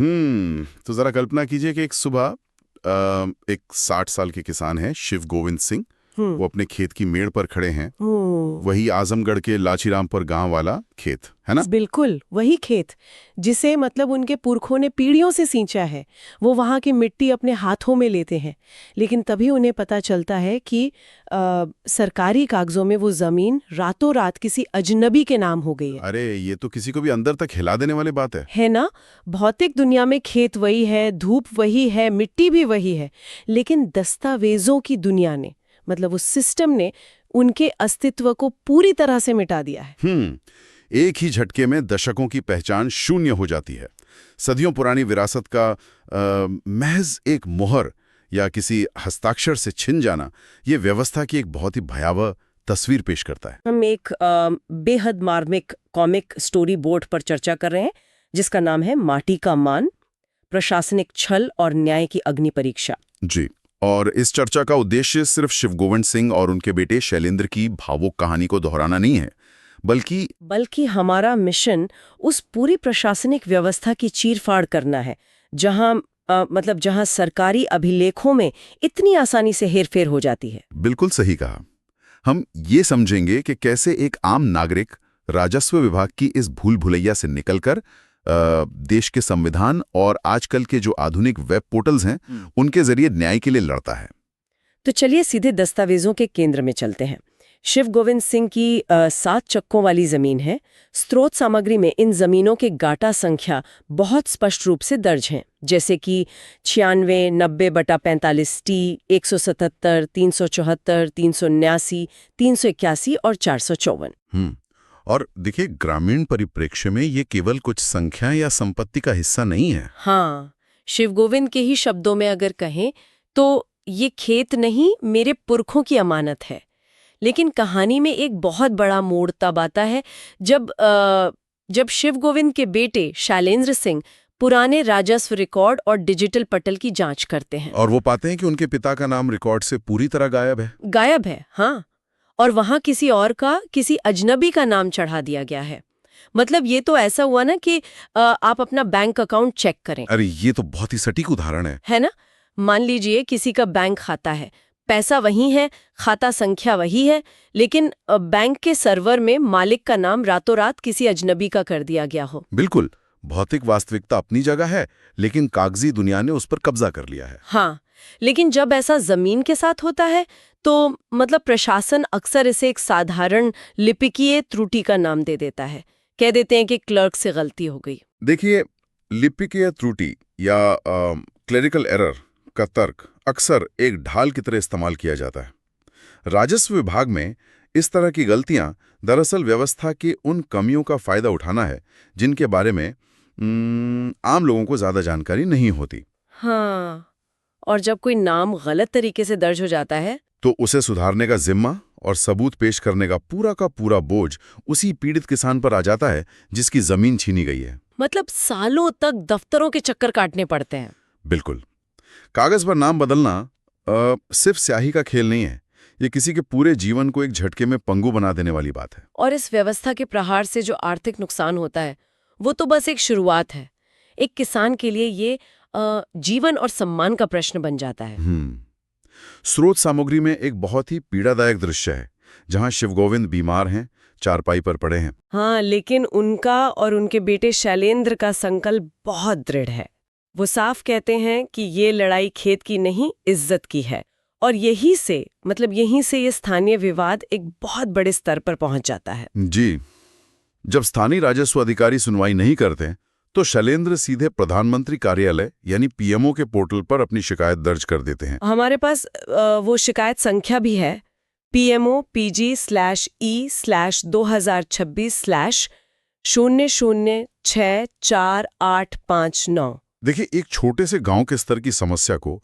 तो जरा कल्पना कीजिए कि एक सुबह एक 60 साल के किसान हैं शिव गोविंद सिंह। वो अपने खेत की मेड़ पर खड़े हैं। वही आजमगढ़ के लाचीरामपुर गांव वाला खेत है ना। बिल्कुल वही खेत जिसे मतलब उनके पुरखों ने पीढ़ियों से सींचा है। वो वहाँ की मिट्टी अपने हाथों में लेते हैं, लेकिन तभी उन्हें पता चलता है कि सरकारी कागजों में वो जमीन रातों रात किसी अजनबी के नाम हो गई है। अरे ये तो किसी को भी अंदर तक हिला देने वाली बात है ना। भौतिक दुनिया में खेत वही है, धूप वही है, मिट्टी भी वही है, लेकिन दस्तावेजों की दुनिया ने मतलब उस सिस्टम ने उनके अस्तित्व को पूरी तरह से मिटा दिया है। एक ही झटके में दशकों की पहचान शून्य हो जाती है। सदियों पुरानी विरासत का महज एक मोहर या किसी हस्ताक्षर से छिन जाना, ये व्यवस्था की एक बहुत ही भयावह तस्वीर पेश करता है। हम एक बेहद मार्मिक कॉमिक स्टोरी बोर्ड पर चर्चा कर रहे हैं जिसका नाम है माटी का मान, प्रशासनिक छल और न्याय की अग्नि परीक्षा। जी, और इस चर्चा का उद्देश्य सिर्फ शिव गोविंद सिंह और उनके बेटे शैलेंद्र की भावुक कहानी को दोहराना नहीं है, बल्कि हमारा मिशन उस पूरी प्रशासनिक व्यवस्था की चीरफाड़ करना है जहां सरकारी अभिलेखों में इतनी आसानी से हेरफेर हो जाती है। बिल्कुल सही कहा। हम ये समझेंगे कि कैसे एक आम नागरिक राजस्व विभाग की इस भूल भुलैया से निकलकर देश के संविधान और आजकल के जो आधुनिक वेब पोर्टल्स हैं उनके जरिए न्याय के लिए लड़ता है। तो चलिए सीधे दस्तावेजों के केंद्र में चलते हैं। शिव गोविंद सिंह की 7 चक्कों वाली जमीन है। स्रोत सामग्री में इन जमीनों के गाटा संख्या बहुत स्पष्ट रूप से दर्ज हैं, जैसे कि 96, 90/45 टी, 177, 374, 379, 381 और 454। और देखिए, ग्रामीण परिप्रेक्ष्य में ये केवल कुछ संख्या या संपत्ति का हिस्सा नहीं है। हाँ, शिव गोविंद के ही शब्दों में अगर कहें तो ये खेत नहीं, मेरे पुरखों की अमानत है। लेकिन कहानी में एक बहुत बड़ा मोड़ तब आता है जब शिव गोविंद के बेटे शैलेंद्र सिंह पुराने राजस्व रिकॉर्ड और डिजिटल पटल की जांच करते हैं और वो पाते हैं कि उनके पिता का नाम रिकॉर्ड से पूरी तरह गायब है। हाँ, और वहां किसी अजनबी का नाम चढ़ा दिया गया है। मतलब ये तो ऐसा हुआ ना कि आप अपना बैंक अकाउंट चेक करें। अरे ये तो बहुत ही सटीक उदाहरण है ना। मान लीजिए किसी का बैंक खाता है, पैसा वही है, खाता संख्या वही है, लेकिन बैंक के सर्वर में मालिक का नाम रातों रात किसी अजनबी का कर दिया गया हो। बिल्कुल, भौतिक वास्तविकता अपनी जगह है, लेकिन कागजी दुनिया ने उस पर कब्जा कर लिया है। हाँ, लेकिन जब ऐसा जमीन के साथ होता है तो मतलब प्रशासन अक्सर इसे एक साधारण लिपिकीय त्रुटि का नाम दे देता है। कह देते हैं कि क्लर्क से गलती हो गई। देखिए, लिपिकीय त्रुटि या क्लेरिकल एरर का तर्क अक्सर एक ढाल की तरह इस्तेमाल किया जाता है। राजस्व विभाग में इस तरह की गलतियां दरअसल व्यवस्था की उन कमियों का फायदा उठाना है जिनके बारे में आम लोगों को ज्यादा जानकारी नहीं होती। हाँ, और जब कोई नाम गलत तरीके से दर्ज हो जाता है तो उसे सुधारने का जिम्मा और सबूत पेश करने का पूरा बोझ उसी पीड़ित किसान पर आ जाता है जिसकी जमीन छीनी गई है। मतलब सालों तक दफ्तरों के चक्कर काटने पड़ते हैं। बिल्कुल, कागज पर नाम बदलना सिर्फ स्याही का खेल नहीं है, ये किसी के पूरे जीवन को एक झटके में पंगु बना देने वाली बात है। और इस व्यवस्था के प्रहार से जो आर्थिक नुकसान होता है वो तो बस एक शुरुआत है। एक किसान के लिए ये जीवन और सम्मान का प्रश्न बन जाता है। स्रोत सामग्री में एक बहुत ही पीड़ादायक दृश्य है जहां शिव गोविंद बीमार हैं, चारपाई पर पड़े हैं। हाँ, लेकिन उनका और उनके बेटे शैलेंद्र का संकल्प बहुत दृढ़ है। वो साफ कहते हैं कि ये लड़ाई खेत की नहीं, इज्जत की है। और यहीं से ये स्थानीय विवाद एक बहुत बड़े स्तर पर पहुंच जाता है। जी, जब स्थानीय राजस्व अधिकारी सुनवाई नहीं करते तो शैलेंद्र सीधे प्रधानमंत्री कार्यालय यानी पीएमओ के पोर्टल पर अपनी शिकायत दर्ज कर देते हैं। हमारे पास वो शिकायत संख्या भी है, PMOPG/E/2026/00648559। देखिए, एक छोटे से गांव के स्तर की समस्या को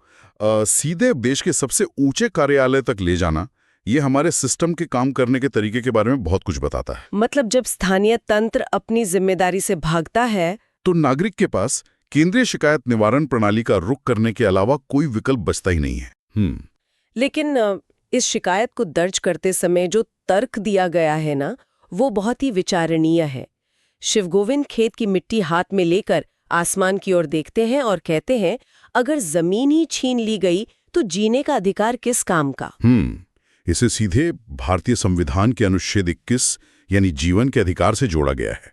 सीधे देश के सबसे ऊंचे कार्यालय तक ले जाना, ये हमारे सिस्टम के काम करने के तरीके के बारे में बहुत कुछ बताता है। मतलब जब स्थानीय तंत्र अपनी जिम्मेदारी से भागता है तो नागरिक के पास केंद्रीय शिकायत निवारण प्रणाली का रुख करने के अलावा कोई विकल्प बचता ही नहीं है। लेकिन इस शिकायत को दर्ज करते समय जो तर्क दिया गया है ना, वो बहुत ही विचारणीय है। शिव गोविंद खेत की मिट्टी हाथ में लेकर आसमान की ओर देखते हैं और कहते हैं, अगर जमीन ही छीन ली गई तो जीने का अधिकार किस काम का। इसे सीधे भारतीय संविधान के अनुच्छेद 21 यानी जीवन के अधिकार से जोड़ा गया है।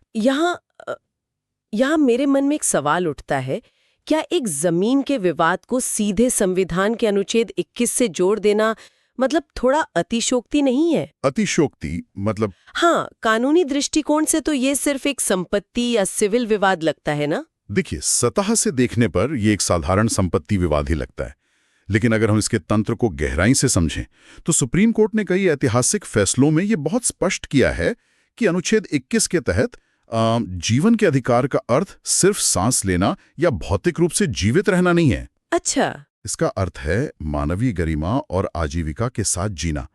यहाँ मेरे मन में एक सवाल उठता है, क्या एक जमीन के विवाद को सीधे संविधान के अनुच्छेद 21 से जोड़ देना मतलब थोड़ा अतिशोक्ति नहीं है? अतिशोक्ति मतलब? हाँ, कानूनी दृष्टिकोण से तो ये सिर्फ एक संपत्ति या सिविल विवाद लगता है ना। देखिए, सतह से देखने पर यह एक साधारण संपत्ति विवाद ही लगता है, लेकिन अगर हम इसके तंत्र को गहराई से समझें तो सुप्रीम कोर्ट ने कई ऐतिहासिक फैसलों में यह बहुत स्पष्ट किया है कि अनुच्छेद 21 के तहत जीवन के अधिकार का अर्थ सिर्फ सांस लेना या भौतिक रूप से जीवित रहना नहीं है। अच्छा। इसका अर्थ है मानवीय गरिमा और आजीविका के साथ जीना।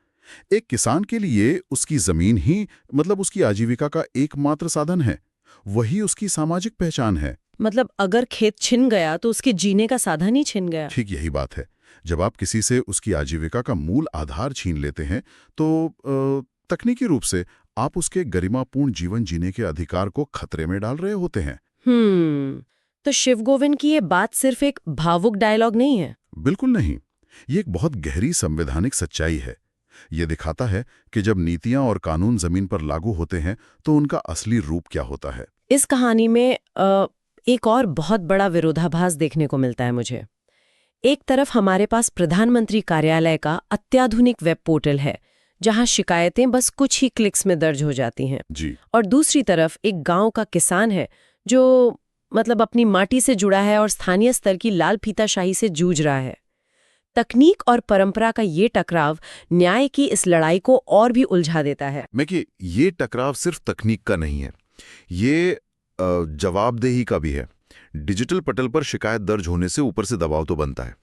एक किसान के लिए उसकी जमीन ही मतलब उसकी आजीविका का एकमात्र साधन है, वही उसकी सामाजिक पहचान है। मतलब अगर खेत छिन गया तो उसके जीने का साधन ही छिन गया। ठीक यही बात है। जब आप किसी से उसकी आजीविका का मूल आधार छीन लेते हैं तो तकनीकी रूप से आप उसके गरिमापूर्ण जीवन जीने के अधिकार को खतरे में डाल रहे होते हैं। तो शिव गोविंद की ये बात सिर्फ एक भावुक डायलॉग नहीं है? बिल्कुल नहीं, ये एक बहुत गहरी संवैधानिक सच्चाई है। ये दिखाता है कि जब नीतियां और कानून जमीन पर लागू होते हैं तो उनका असली रूप क्या होता है। इस कहानी में एक और बहुत बड़ा विरोधाभास देखने को मिलता है मुझे। एक तरफ हमारे पास प्रधानमंत्री कार्यालय का अत्याधुनिक वेब पोर्टल है जहां शिकायतें बस कुछ ही क्लिक्स में दर्ज हो जाती हैं जी। और दूसरी तरफ एक गांव का किसान है जो मतलब अपनी माटी से जुड़ा है और स्थानीय स्तर की लाल फीताशाही से जूझ रहा है। तकनीक और परंपरा का ये टकराव न्याय की इस लड़ाई को और भी उलझा देता है। ये टकराव सिर्फ तकनीक का नहीं है, ये जवाबदेही का भी है। डिजिटल पटल पर शिकायत दर्ज होने से ऊपर से दबाव तो बनता है,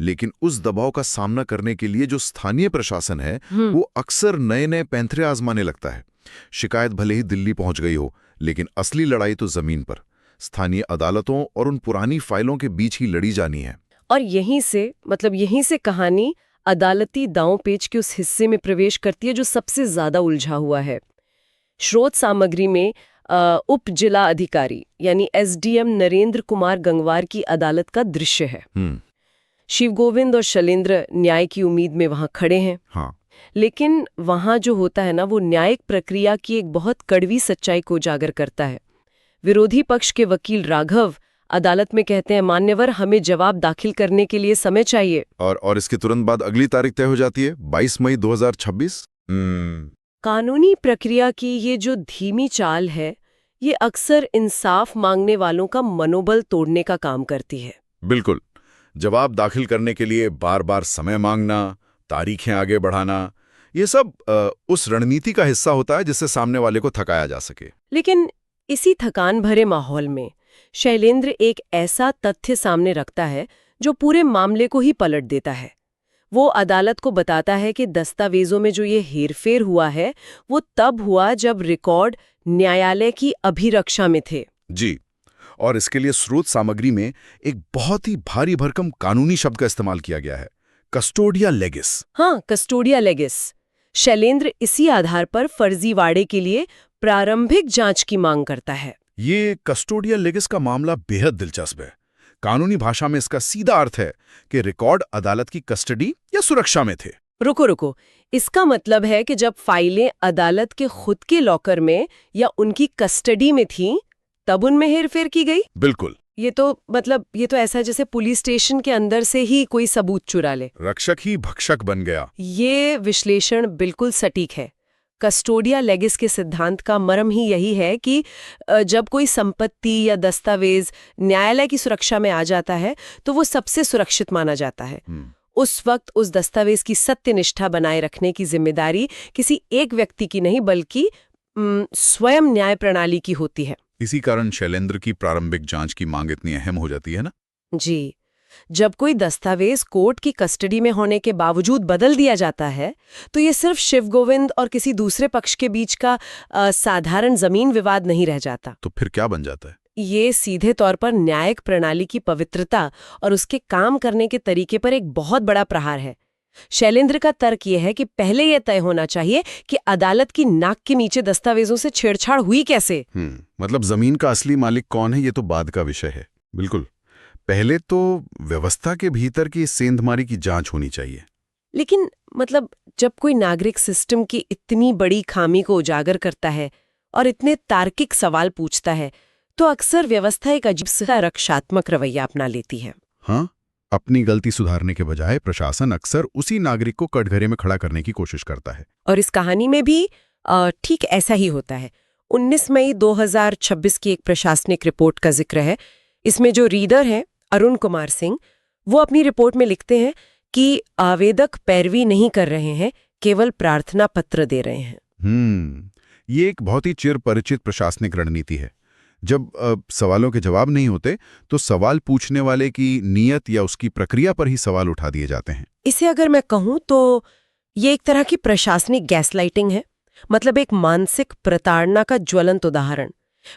लेकिन उस दबाव का सामना करने के लिए जो स्थानीय प्रशासन है वो अक्सर नए नए पैंतरे आजमाने लगता है। शिकायत भले ही दिल्ली पहुंच गई हो, लेकिन असली लड़ाई तो जमीन पर स्थानीय अदालतों और उन पुरानी फाइलों के बीच ही लड़ी जानी है। और यहीं से कहानी अदालती दांव-पेच के उस हिस्से में प्रवेश करती है जो सबसे ज्यादा उलझा हुआ है। स्रोत सामग्री में उप जिला अधिकारी यानी एसडीएम नरेंद्र कुमार गंगवार की अदालत का दृश्य है। शिव गोविंद और शैलेंद्र न्याय की उम्मीद में वहां खड़े हैं। हाँ। लेकिन वहां जो होता है ना, वो न्यायिक प्रक्रिया की एक बहुत कड़वी सच्चाई को उजागर करता है। विरोधी पक्ष के वकील राघव अदालत में कहते हैं, मान्यवर, हमें जवाब दाखिल करने के लिए समय चाहिए। और इसके तुरंत बाद अगली तारीख तय हो जाती है 22 मई 2026। कानूनी प्रक्रिया की ये जो धीमी चाल है, ये अक्सर इंसाफ मांगने वालों का मनोबल तोड़ने का काम करती है। बिल्कुल। जवाब दाखिल करने के लिए बार बार समय मांगना, तारीखें आगे बढ़ाना, ये सब उस रणनीति का हिस्सा होता है जिससे सामने वाले को थकाया जा सके। लेकिन इसी थकान भरे माहौल में शैलेंद्र एक ऐसा तथ्य सामने रखता है जो पूरे मामले को ही पलट देता है। वो अदालत को बताता है कि दस्तावेजों में जो ये हेरफेर हुआ है वो तब हुआ जब रिकॉर्ड न्यायालय की अभिरक्षा में थे। जी। और इसके लिए स्रोत सामग्री में एक बहुत ही भारी भरकम कानूनी शब्द का इस्तेमाल किया गया है, कस्टोडिया लेगिस। हाँ, कस्टोडिया लेगिस। शैलेंद्र इसी आधार पर फर्जीवाड़े के लिए प्रारंभिक जांच की मांग करता है। ये कस्टोडिया लेगिस का मामला बेहद दिलचस्प है। कानूनी भाषा में इसका सीधा अर्थ है कि रिकॉर्ड अदालत की कस्टडी या सुरक्षा में थे। रुको, इसका मतलब है कि जब फाइलें अदालत के खुद के लॉकर में या उनकी कस्टडी में थीं, तब उनमें हेरफेर की गई? बिल्कुल। ये तो ऐसा जैसे पुलिस स्टेशन के अंदर से ही कोई सबूत चुरा ले। रक्षक ही भक्षक बन गया। ये विश्लेषण बिल्कुल सटीक है। कस्टोडिया लेगिस के सिद्धांत का मर्म ही यही है कि जब कोई संपत्ति या दस्तावेज न्यायालय की सुरक्षा में आ जाता है तो वो सबसे सुरक्षित माना जाता है। उस वक्त उस दस्तावेज की सत्यनिष्ठा बनाए रखने की जिम्मेदारी किसी एक व्यक्ति की नहीं बल्कि स्वयं न्याय प्रणाली की होती है। इसी कारण शैलेंद्र की प्रारंभिक जांच की मांग इतनी अहम हो जाती है ना? जी। जब कोई दस्तावेज कोर्ट की कस्टडी में होने के बावजूद बदल दिया जाता है तो ये सिर्फ शिव गोविंद और किसी दूसरे पक्ष के बीच का साधारण जमीन विवाद नहीं रह जाता। तो फिर क्या बन जाता है? ये सीधे तौर पर न्यायिक प्रणाली की पवित्रता और उसके काम करने के तरीके पर एक बहुत बड़ा प्रहार है। शैलेंद्र का तर्क ये है कि पहले यह तय होना चाहिए कि अदालत की नाक के नीचे दस्तावेजों से छेड़छाड़ हुई कैसे। मतलब जमीन का असली मालिक कौन है ये तो बाद का विषय है। बिल्कुल, पहले तो व्यवस्था के भीतर की सेंधमारी की जांच होनी चाहिए। लेकिन मतलब जब कोई नागरिक सिस्टम की इतनी बड़ी खामी को उजागर करता है और इतने तार्किक सवाल पूछता है, तो अक्सर व्यवस्था एक अजीब सा रक्षात्मक रवैया अपना लेती है। हाँ, अपनी गलती सुधारने के बजाय प्रशासन अक्सर उसी नागरिक को कटघरे में खड़ा करने की कोशिश करता है। और इस कहानी में भी ठीक ऐसा ही होता है। 19 मई 2026 की एक प्रशासनिक रिपोर्ट का जिक्र है। इसमें जो रीडर हैं अरुण कुमार सिंह, वो अपनी रिपोर्ट में लिखते हैं कि आवेदक पैरवी नहीं कर रहे हैं, केवल प्रार्थना पत्र दे रहे हैं। ये एक बहुत ही चिर परिचित प्रशासनिक रणनीति है। जब सवालों के जवाब नहीं होते तो सवाल पूछने वाले की नीयत या उसकी प्रक्रिया पर ही सवाल उठा दिए जाते हैं। इसे अगर मैं कहूं तो ये एक तरह की प्रशासनिक गैसलाइटिंग है, मतलब एक मानसिक प्रताड़ना का ज्वलंत उदाहरण।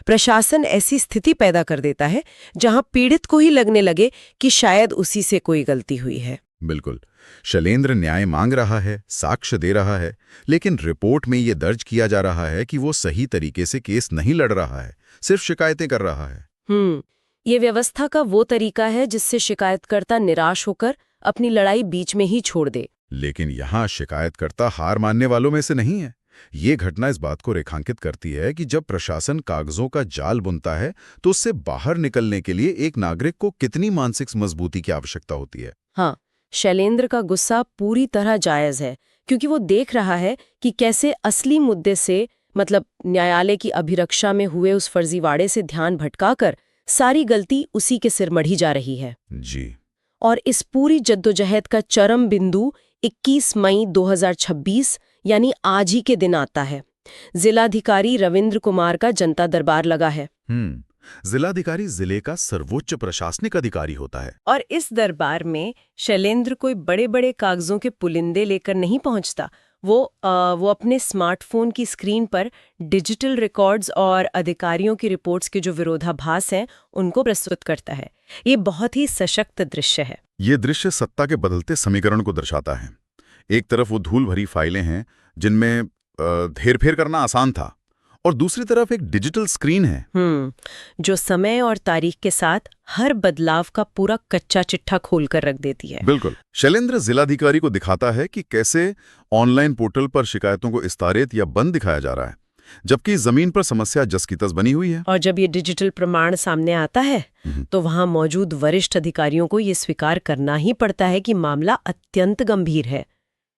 प्रशासन ऐसी स्थिति पैदा कर देता है जहां पीड़ित को ही लगने लगे कि शायद उसी से कोई गलती हुई है। बिल्कुल, शैलेंद्र न्याय मांग रहा है, साक्ष्य दे रहा है, लेकिन रिपोर्ट में ये दर्ज किया जा रहा है कि वो सही तरीके से केस नहीं लड़ रहा है, सिर्फ शिकायतें कर रहा है। ये व्यवस्था का वो तरीका है जिससे शिकायतकर्ता निराश होकर अपनी लड़ाई बीच में ही छोड़ दे। लेकिन यहाँ शिकायतकर्ता हार मानने वालों में से नहीं है। ये घटना इस बात को रेखांकित करती है कि जब प्रशासन कागजों का जाल बुनता है तो उससे बाहर निकलने के लिए एक नागरिक को कितनी मानसिक मजबूती की आवश्यकता होती है। हाँ, शैलेंद्र का गुस्सा पूरी तरह जायज है, क्योंकि वो देख रहा है कि कैसे असली मुद्दे से, मतलब न्यायालय की अभिरक्षा में हुए उस फर्जीवाड़े से ध्यान भटकाकर सारी गलती उसी के सिर मढ़ी जा रही है। जी। और इस पूरी जद्दोजहद का चरम बिंदु 21 मई 2026 यानी आज ही के दिन आता है। जिलाधिकारी रविंद्र कुमार का जनता दरबार लगा है। जिलाधिकारी जिले का सर्वोच्च प्रशासनिक अधिकारी होता है। और इस दरबार में शैलेंद्र कोई बड़े बड़े कागजों के पुलिंदे लेकर नहीं पहुंचता। वो अपने स्मार्टफोन की स्क्रीन पर डिजिटल रिकॉर्ड्स और अधिकारियों की रिपोर्ट्स के जो विरोधाभास हैं उनको प्रस्तुत करता है। ये बहुत ही सशक्त दृश्य है। ये दृश्य सत्ता के बदलते समीकरण को दर्शाता है। एक तरफ वो धूल भरी फाइलें हैं जिनमें हेरफेर करना आसान था, और दूसरी तरफ एक डिजिटल स्क्रीन है जो समय और तारीख के साथ हर बदलाव का पूरा कच्चा चिट्ठा खोलकर रख देती है। बिल्कुल। शैलेंद्र जिलाधिकारी को दिखाता है कि कैसे ऑनलाइन पोर्टल पर शिकायतों को विस्तारित या बंद दिखाया जा रहा है, जबकि जमीन पर समस्या जस की तस बनी हुई है। और जब ये डिजिटल प्रमाण सामने आता है तो वहां मौजूद वरिष्ठ अधिकारियों को ये स्वीकार करना ही पड़ता है कि मामला अत्यंत गंभीर है।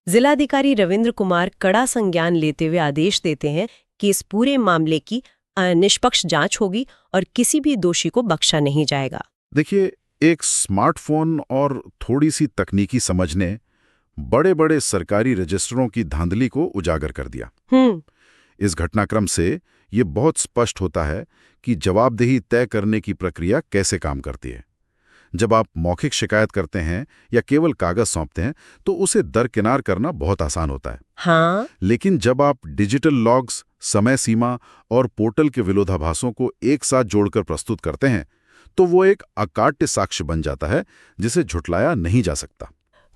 जिलाधिकारी रविंद्र कुमार कड़ा संज्ञान लेते हुए आदेश देते हैं कि इस पूरे मामले की निष्पक्ष जांच होगी और किसी भी दोषी को बख्शा नहीं जाएगा। देखिए, एक स्मार्टफोन और थोड़ी सी तकनीकी समझ ने बड़े बड़े सरकारी रजिस्टरों की धांधली को उजागर कर दिया। इस घटनाक्रम से ये बहुत स्पष्ट होता है कि जवाबदेही तय करने की प्रक्रिया कैसे काम करती है। जब आप मौखिक शिकायत करते हैं या केवल कागज सौंपते हैं तो उसे दरकिनार करना बहुत आसान होता है। हाँ। लेकिन जब आप डिजिटल लॉग्स, समय सीमा और पोर्टल के विरोधाभासों को एक साथ जोड़कर प्रस्तुत करते हैं तो वो एक अकाट्य साक्ष्य बन जाता है जिसे झुटलाया नहीं जा सकता।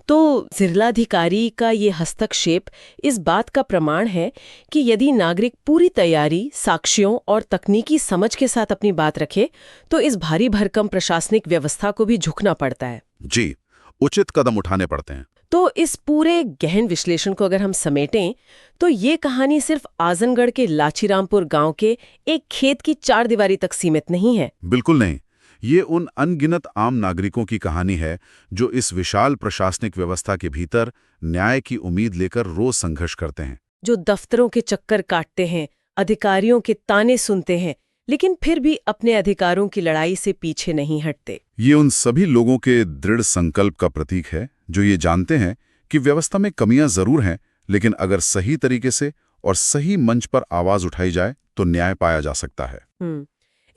तो जिलाधिकारी का ये हस्तक्षेप इस बात का प्रमाण है कि यदि नागरिक पूरी तैयारी, साक्ष्यों और तकनीकी समझ के साथ अपनी बात रखे तो इस भारी भरकम प्रशासनिक व्यवस्था को भी झुकना पड़ता है। जी, उचित कदम उठाने पड़ते हैं। तो इस पूरे गहन विश्लेषण को अगर हम समेटें तो ये कहानी सिर्फ आजमगढ़ के लाचीरामपुर गांव के एक खेत की चारदीवारी तक सीमित नहीं है। बिल्कुल नहीं। ये उन अनगिनत आम नागरिकों की कहानी है जो इस विशाल प्रशासनिक व्यवस्था के भीतर न्याय की उम्मीद लेकर रोज संघर्ष करते हैं, जो दफ्तरों के चक्कर काटते हैं, अधिकारियों के ताने सुनते हैं, लेकिन फिर भी अपने अधिकारों की लड़ाई से पीछे नहीं हटते। ये उन सभी लोगों के दृढ़ संकल्प का प्रतीक है जो ये जानते हैं कि व्यवस्था में कमियां जरूर हैं, लेकिन अगर सही तरीके से और सही मंच पर आवाज उठाई जाए तो न्याय पाया जा सकता है।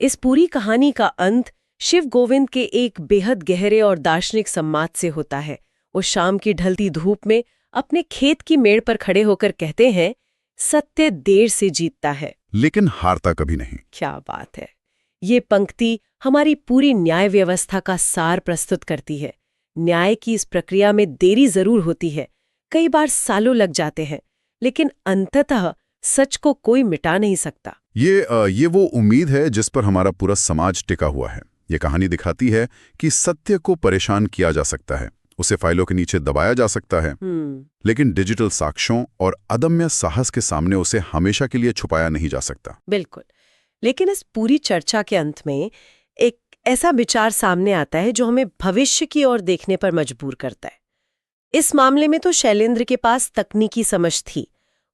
इस पूरी कहानी का अंत शिव गोविंद के एक बेहद गहरे और दार्शनिक संवाद से होता है। वो शाम की ढलती धूप में अपने खेत की मेड़ पर खड़े होकर कहते हैं, सत्य देर से जीतता है लेकिन हारता कभी नहीं। क्या बात है। ये पंक्ति हमारी पूरी न्याय व्यवस्था का सार प्रस्तुत करती है। न्याय की इस प्रक्रिया में देरी जरूर होती है, कई बार सालों लग जाते हैं, लेकिन अंततः सच को कोई मिटा नहीं सकता। ये वो उम्मीद है जिस पर हमारा पूरा समाज टिका हुआ है। ये कहानी दिखाती है कि सत्य को परेशान किया जा सकता है, उसे फाइलों के नीचे दबाया जा सकता है, लेकिन डिजिटल साक्ष्यों और अदम्य साहस के सामने उसे हमेशा के लिए छुपाया नहीं जा सकता। बिल्कुल। लेकिन इस पूरी चर्चा के अंत में एक ऐसा विचार सामने आता है जो हमें भविष्य की ओर देखने पर मजबूर करता है। इस मामले में तो शैलेंद्र के पास तकनीकी समझ थी।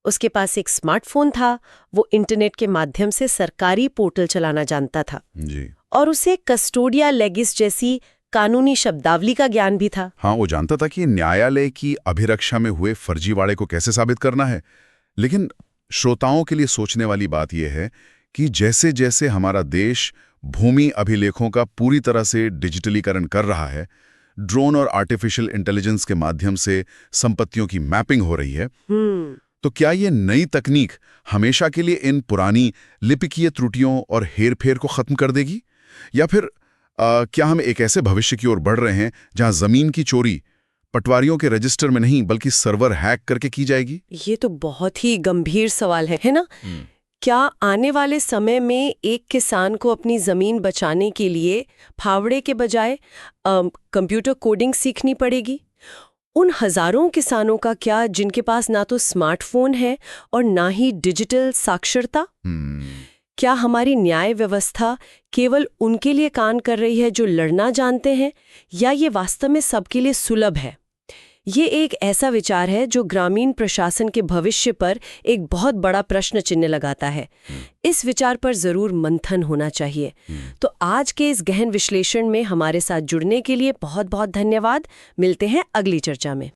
उसके पास एक स्मार्टफोन था, वो इंटरनेट के माध्यम से सरकारी पोर्टल चलाना जानता था जी। और उसे कस्टोडिया लेगिस जैसी कानूनी शब्दावली का ज्ञान भी था। हाँ, वो जानता था कि न्यायालय की अभिरक्षा में हुए फर्जीवाड़े को कैसे साबित करना है। लेकिन श्रोताओं के लिए सोचने वाली बात यह है कि जैसे जैसे हमारा देश भूमि अभिलेखों का पूरी तरह से डिजिटलीकरण कर रहा है, ड्रोन और आर्टिफिशियल इंटेलिजेंस के माध्यम से संपत्तियों की मैपिंग हो रही है, तो क्या ये नई तकनीक हमेशा के लिए इन पुरानी लिपिकीय त्रुटियों और हेरफेर को खत्म कर देगी? या फिर क्या हम एक ऐसे भविष्य की ओर बढ़ रहे हैं जहां जमीन की चोरी पटवारियों के रजिस्टर में नहीं बल्कि सर्वर हैक करके की जाएगी? ये तो बहुत ही गंभीर सवाल है ना? क्या आने वाले समय में एक किसान को अपनी जमीन बचाने के लिए फावड़े के बजाय कंप्यूटर कोडिंग सीखनी पड़ेगी? उन हजारों किसानों का क्या जिनके पास ना तो स्मार्टफोन है और ना ही डिजिटल साक्षरता? क्या हमारी न्याय व्यवस्था केवल उनके लिए काम कर रही है जो लड़ना जानते हैं, या ये वास्तव में सबके लिए सुलभ है? ये एक ऐसा विचार है जो ग्रामीण प्रशासन के भविष्य पर एक बहुत बड़ा प्रश्न चिन्ह लगाता है। इस विचार पर जरूर मंथन होना चाहिए। तो आज के इस गहन विश्लेषण में हमारे साथ जुड़ने के लिए बहुत बहुत धन्यवाद। मिलते हैं अगली चर्चा में।